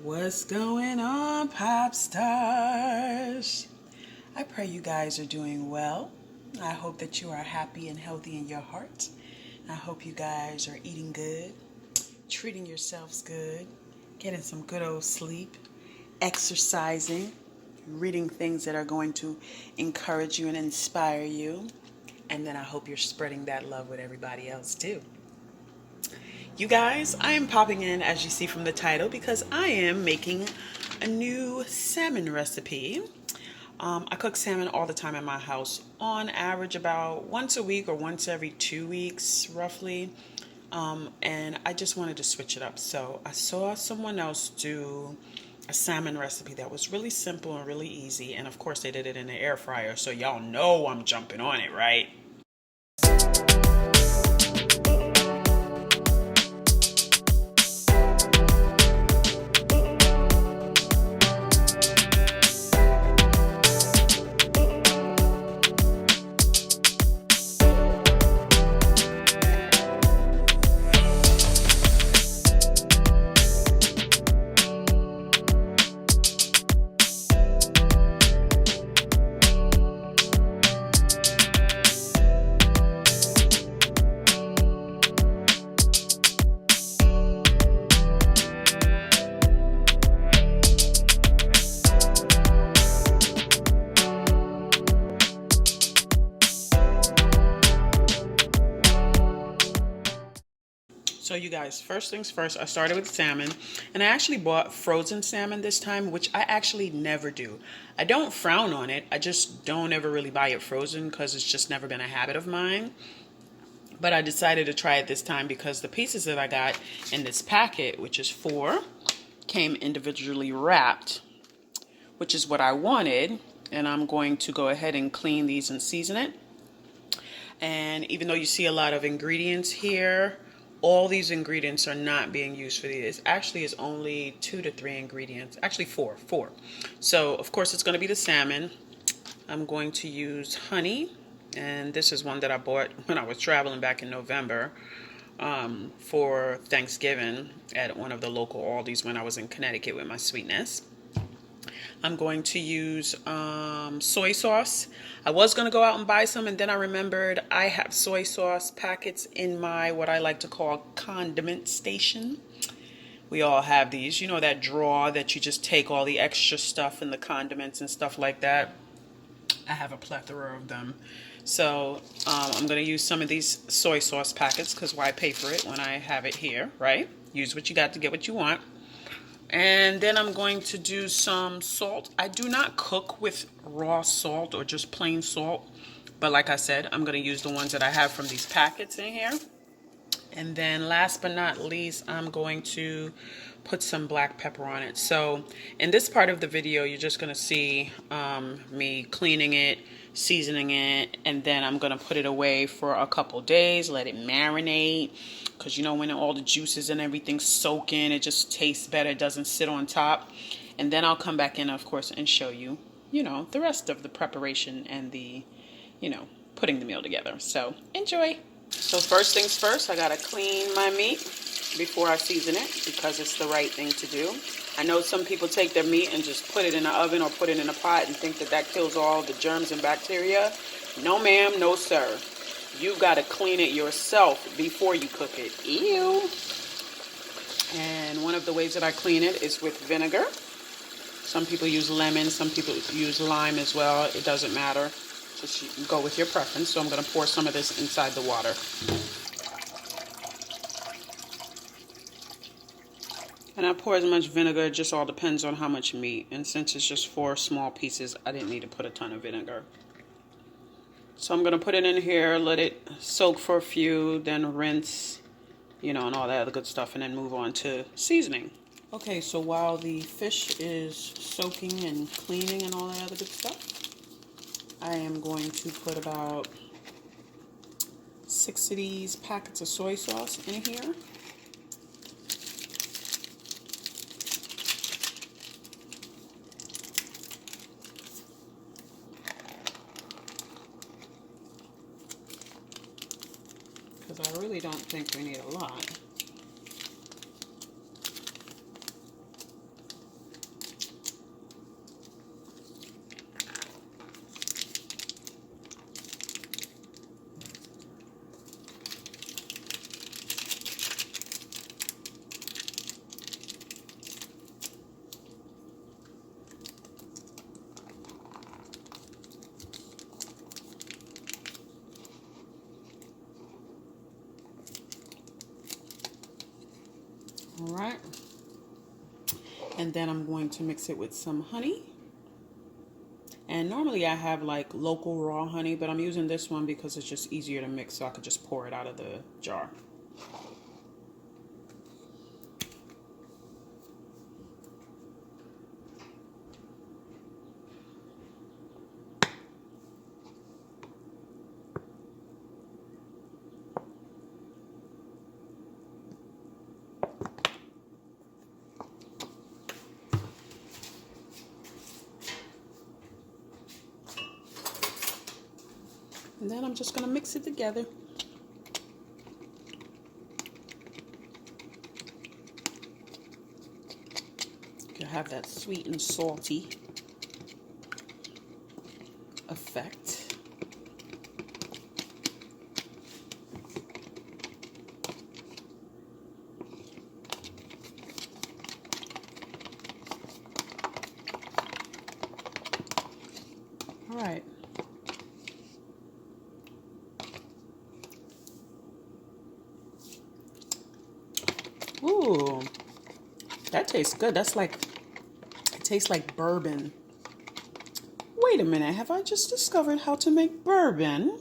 What's going on, pop stars? I pray you guys are doing well. I hope that you are happy and healthy in your heart. I hope you guys are eating good, treating yourselves good, getting some good old sleep, exercising, reading things that are going to encourage you and inspire you. And then I hope you're spreading that love with everybody else too. You guys, I am popping in, as you see from the title, because I am making a new salmon recipe. I cook salmon all the time in my house, on average about once a week or once every 2 weeks, roughly. And I just wanted to switch it up. So I saw someone else do a salmon recipe that was really simple and really easy. And of course, they did it in the air fryer. So y'all know I'm jumping on it, right? So you guys, first things first, I started with salmon, and I actually bought frozen salmon this time, which I actually never do. I don't frown on it. I just don't ever really buy it frozen because it's just never been a habit of mine. But I decided to try it this time because the pieces that I got in this packet, which is 4, came individually wrapped, which is what I wanted. And I'm going to go ahead and clean these and season it. And even though you see a lot of ingredients here, all these ingredients are not being used for these. Actually, it's only 2 to 3 ingredients. Actually, 4. So, of course, it's going to be the salmon. I'm going to use honey. And this is one that I bought when I was traveling back in November for Thanksgiving at one of the local Aldis when I was in Connecticut with my sweetness. I'm going to use soy sauce. I was going to go out and buy some, and then I remembered I have soy sauce packets in my what I like to call condiment station. We all have these. You know, that drawer that you just take all the extra stuff and the condiments and stuff like that. I have a plethora of them. So I'm going to use some of these soy sauce packets because why pay for it when I have it here, right? Use what you got to get what you want. And then I'm going to do some salt. I do not cook with raw salt or just plain salt. But like I said, I'm going to use the ones that I have from these packets in here. And then last but not least, I'm going to put some black pepper on it. So in this part of the video, you're just going to see me cleaning it, seasoning it, and then I'm going to put it away for a couple days, let it marinate. Because you know when all the juices and everything soak in, it just tastes better. It doesn't sit on top. And then I'll come back in, of course, and show you, the rest of the preparation and the, putting the meal together. So enjoy. So first things first, I got to clean my meat before I season it because it's the right thing to do. I know some people take their meat and just put it in the oven or put it in a pot and think that that kills all the germs and bacteria. No ma'am, no sir. You got to clean it yourself before you cook it. Ew. And one of the ways that I clean it is with vinegar. Some people use lemon, some people use lime as well. It doesn't matter. Just go with your preference. So I'm going to pour some of this inside the water. And I pour as much vinegar, it just all depends on how much meat. And since it's just 4 small pieces, I didn't need to put a ton of vinegar. So I'm going to put it in here, let it soak for a few, then rinse, and all that other good stuff, and then move on to seasoning. Okay, so while the fish is soaking and cleaning and all that other good stuff, I am going to put about 6 of these packets of soy sauce in here. Because I really don't think we need a lot. right. And then I'm going to mix it with some honey. And normally I have like local raw honey, but I'm using this one because it's just easier to mix, so I could just pour it out of the jar. And then I'm just going to mix it together. You have that sweet and salty effect. All right. Ooh, that tastes good. That's like, it tastes like bourbon. Wait a minute, have I just discovered how to make bourbon?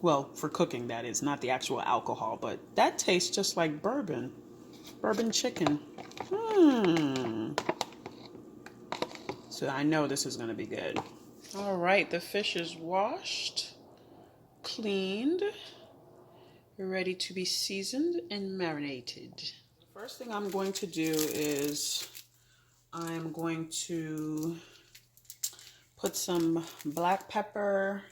Well, for cooking, that is, not the actual alcohol, but that tastes just like bourbon. Bourbon chicken. So I know this is going to be good. All right, the fish is washed, cleaned, ready to be seasoned and marinated. The first thing I'm going to do is I'm going to put some black pepper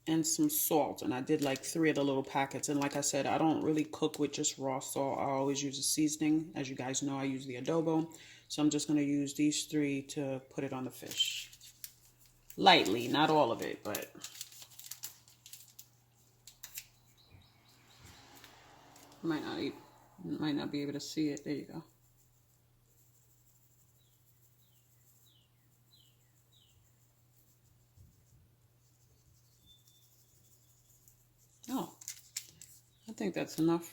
and some salt, and I did like 3 of the little packets. And like I said, I don't really cook with just raw salt. I always use a seasoning. As you guys know, I use the adobo, so I'm just going to use these 3 to put it on the fish lightly, not all of it, but might not be able to see it. There you go. Oh, I think that's enough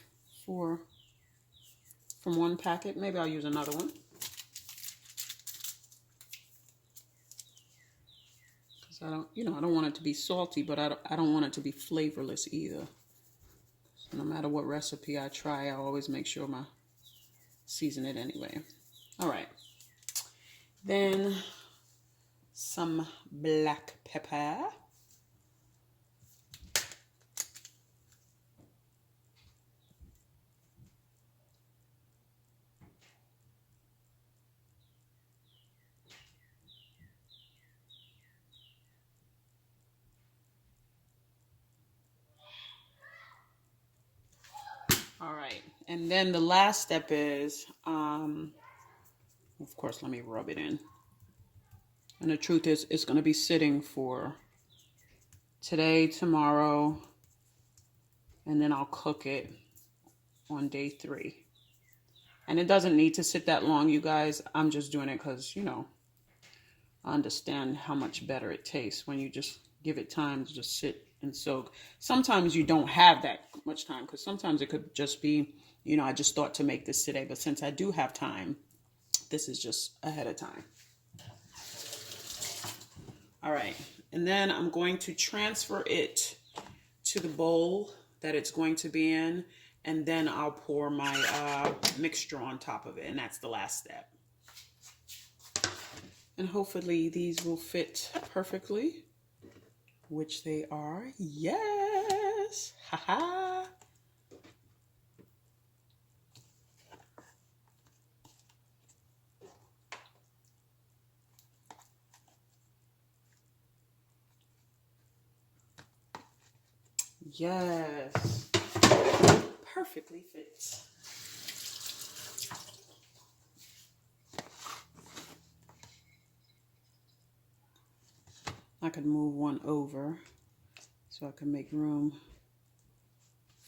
from 1 packet. Maybe I'll use another one. Because I don't want it to be salty, but I don't want it to be flavorless either. So no matter what recipe I try, I always make sure I season it anyway. All right. Then some black pepper. All right, and then the last step is, of course, let me rub it in. And the truth is, it's going to be sitting for today, tomorrow, and then I'll cook it on day 3. And it doesn't need to sit that long, you guys. I'm just doing it because, I understand how much better it tastes when you just give it time to just sit and soak. Sometimes you don't have that much time, because sometimes it could just be, I just thought to make this today. But since I do have time, this is just ahead of time. All right. And then I'm going to transfer it to the bowl that it's going to be in. And then I'll pour my mixture on top of it. And that's the last step. And hopefully these will fit perfectly, which they are. Yes. Haha. Yes. Perfectly fits. I could move one over so I can make room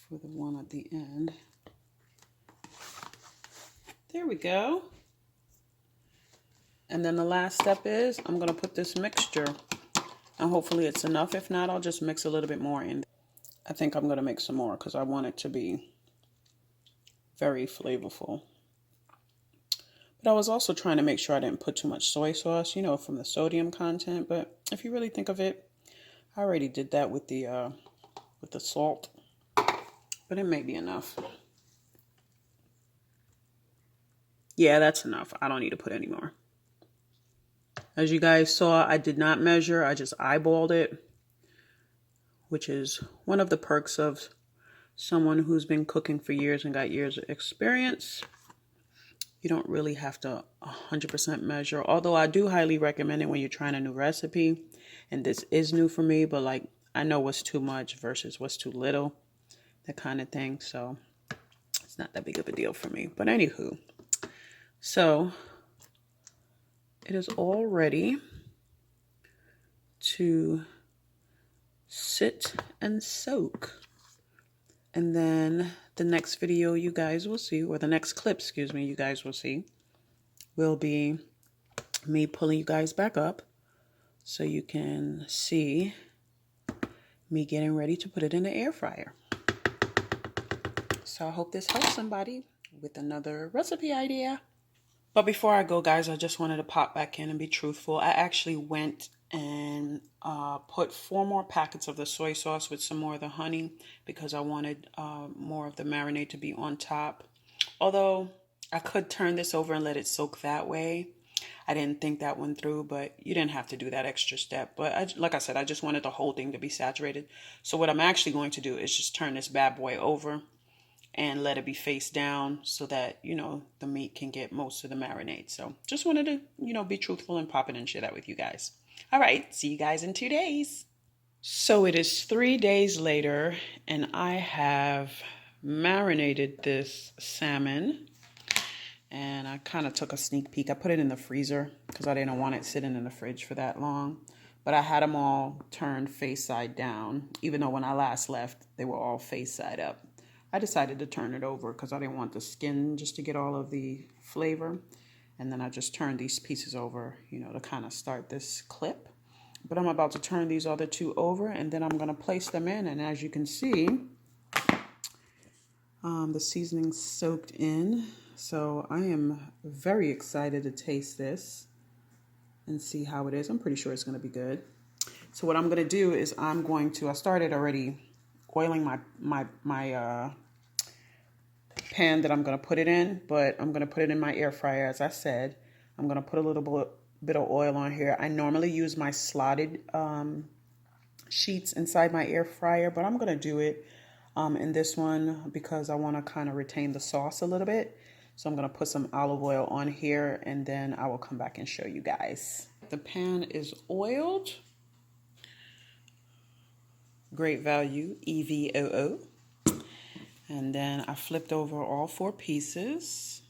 for the one at the end. There we go. And then the last step is I'm going to put this mixture, and hopefully it's enough. If not, I'll just mix a little bit more in. I think I'm going to make some more because I want it to be Very flavorful. But I was also trying to make sure I didn't put too much soy sauce, you know, from the sodium content. But if you really think of it, I already did that with the salt. But it may be enough. Yeah, that's enough. I don't need to put any more. As you guys saw, I did not measure. I just eyeballed it, which is one of the perks of someone who's been cooking for years and got years of experience. You don't really have to 100% measure, although I do highly recommend it when you're trying a new recipe. And this is new for me, but like I know what's too much versus what's too little, that kind of thing. So it's not that big of a deal for me. But anywho, so it is all ready to sit and soak. And then the next video you guys will see, or the next clip, excuse me, you guys will see, will be me pulling you guys back up so you can see me getting ready to put it in the air fryer. So I hope this helps somebody with another recipe idea. But before I go, guys, I just wanted to pop back in and be truthful. I actually went and put 4 more packets of the soy sauce with some more of the honey because I wanted more of the marinade to be on top. Although I could turn this over and let it soak that way. I didn't think that one through, but you didn't have to do that extra step. But like I said, I just wanted the whole thing to be saturated. So what I'm actually going to do is just turn this bad boy over and let it be face down so that, you know, the meat can get most of the marinade. So just wanted to, you know, be truthful and pop it and share that with you guys. All right, see you guys in 2 days. So it is 3 days later, and I have marinated this salmon. And I kind of took a sneak peek. I put it in the freezer because I didn't want it sitting in the fridge for that long. But I had them all turned face side down, even though when I last left, they were all face side up. I decided to turn it over because I didn't want the skin just to get all of the flavor. And then I just turned these pieces over, you know, to kind of start this clip. But I'm about to turn these other 2 over, and then I'm going to place them in. And as you can see, the seasoning's soaked in. So I am very excited to taste this and see how it is. I'm pretty sure it's going to be good. So what I'm going to do is I started already oiling my pan that I'm going to put it in, but I'm going to put it in my air fryer. As I said, I'm going to put a little bit of oil on here. I normally use my slotted sheets inside my air fryer, but I'm going to do it in this one because I want to kind of retain the sauce a little bit. So I'm going to put some olive oil on here, and then I will come back and show you guys. The pan is oiled. Great Value, EVOO. And then I flipped over all 4 pieces.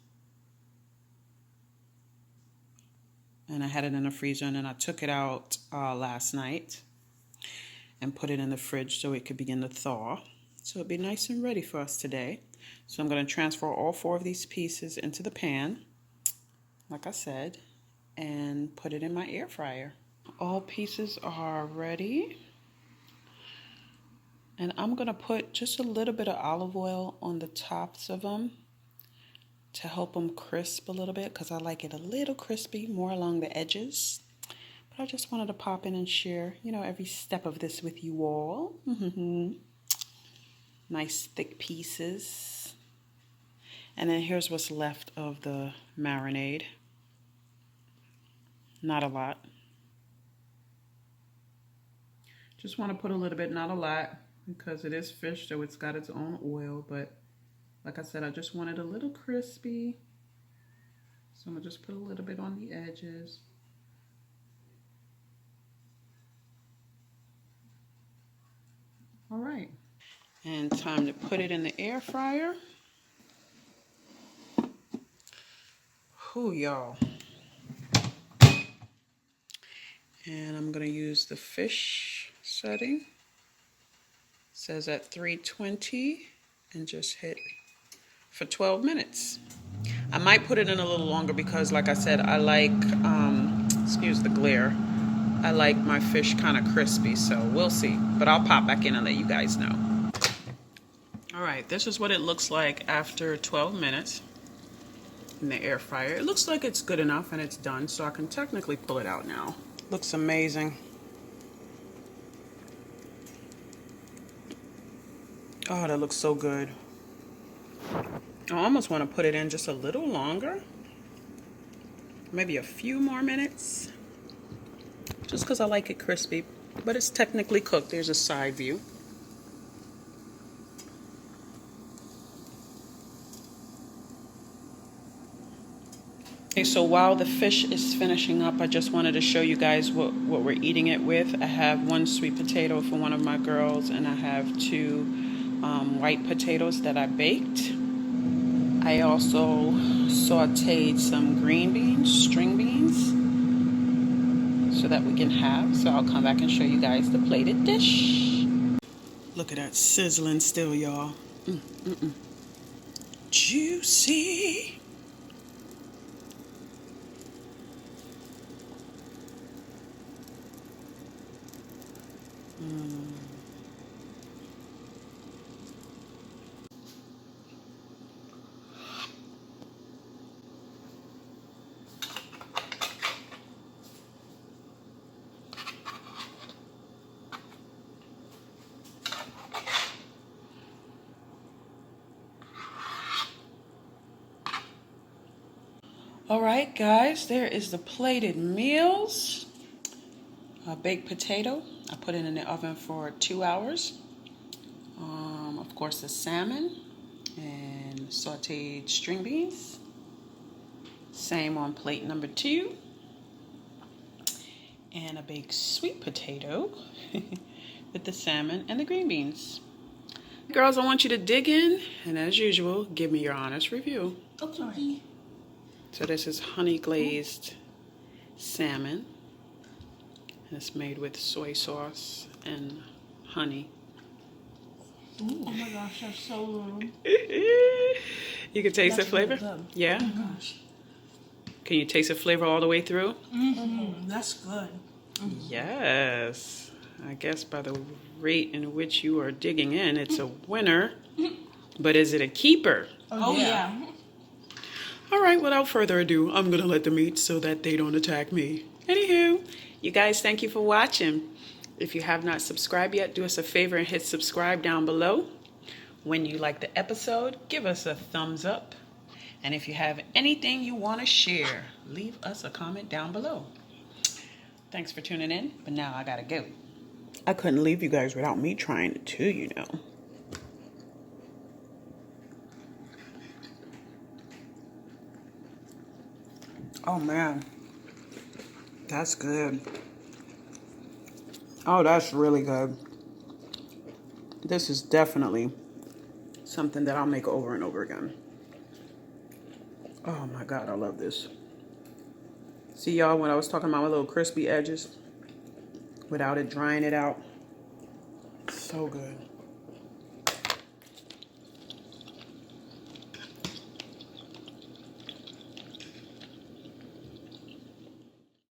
And I had it in the freezer, and then I took it out last night and put it in the fridge so it could begin to thaw. So it'd be nice and ready for us today. So I'm going to transfer all 4 of these pieces into the pan, like I said, and put it in my air fryer. All pieces are ready. And I'm going to put just a little bit of olive oil on the tops of them to help them crisp a little bit, because I like it a little crispy, more along the edges. But I just wanted to pop in and share, you know, every step of this with you all. Nice thick pieces. And then here's what's left of the marinade. Not a lot. Just want to put a little bit, not a lot, because it is fish, so it's got its own oil. But like I said, I just want it a little crispy. So I'm going to just put a little bit on the edges. All right. And time to put it in the air fryer. Whew, y'all. And I'm going to use the fish setting. It says at 320, and just hit for 12 minutes. I might put it in a little longer because, like I said, I like, excuse the glare, I like my fish kind of crispy, so we'll see. But I'll pop back in and let you guys know. All right, this is what it looks like after 12 minutes in the air fryer. It looks like it's good enough and it's done, so I can technically pull it out now. Looks amazing. Oh, that looks so good. I almost want to put it in just a little longer. Maybe a few more minutes. Just because I like it crispy. But it's technically cooked. There's a side view. Okay, so while the fish is finishing up, I just wanted to show you guys what we're eating it with. I have one sweet potato for one of my girls, and I have two white potatoes that I baked. I also sauteed some green beans, string beans, so that we can have. So I'll come back and show you guys the plated dish. Look at that sizzling still, y'all. Juicy. All right, guys, there is the plated meals. A baked potato. I put it in the oven for 2 hours. Of course, the salmon and sauteed string beans. Same on plate number 2. And a baked sweet potato with the salmon and the green beans. Girls, I want you to dig in, and as usual, give me your honest review. Okay. So this is honey glazed salmon. And it's made with soy sauce and honey. Ooh, oh my gosh, that's so good. You can taste the flavor? Really good. Yeah? Oh my gosh. Can you taste the flavor all the way through? That's good. Yes. I guess by the rate in which you are digging in, it's a winner. But is it a keeper? Oh yeah. All right, without further ado, I'm going to let them eat so that they don't attack me. Anywho, you guys, thank you for watching. If you have not subscribed yet, do us a favor and hit subscribe down below. When you like the episode, give us a thumbs up. And if you have anything you want to share, leave us a comment down below. Thanks for tuning in, but now I gotta go. I couldn't leave you guys without me trying it too, you know. Oh man, that's good. Oh, that's really good. This is definitely something that I'll make over and over again. Oh my God, I love this. See y'all, when I was talking about my little crispy edges, without it drying it out, so good.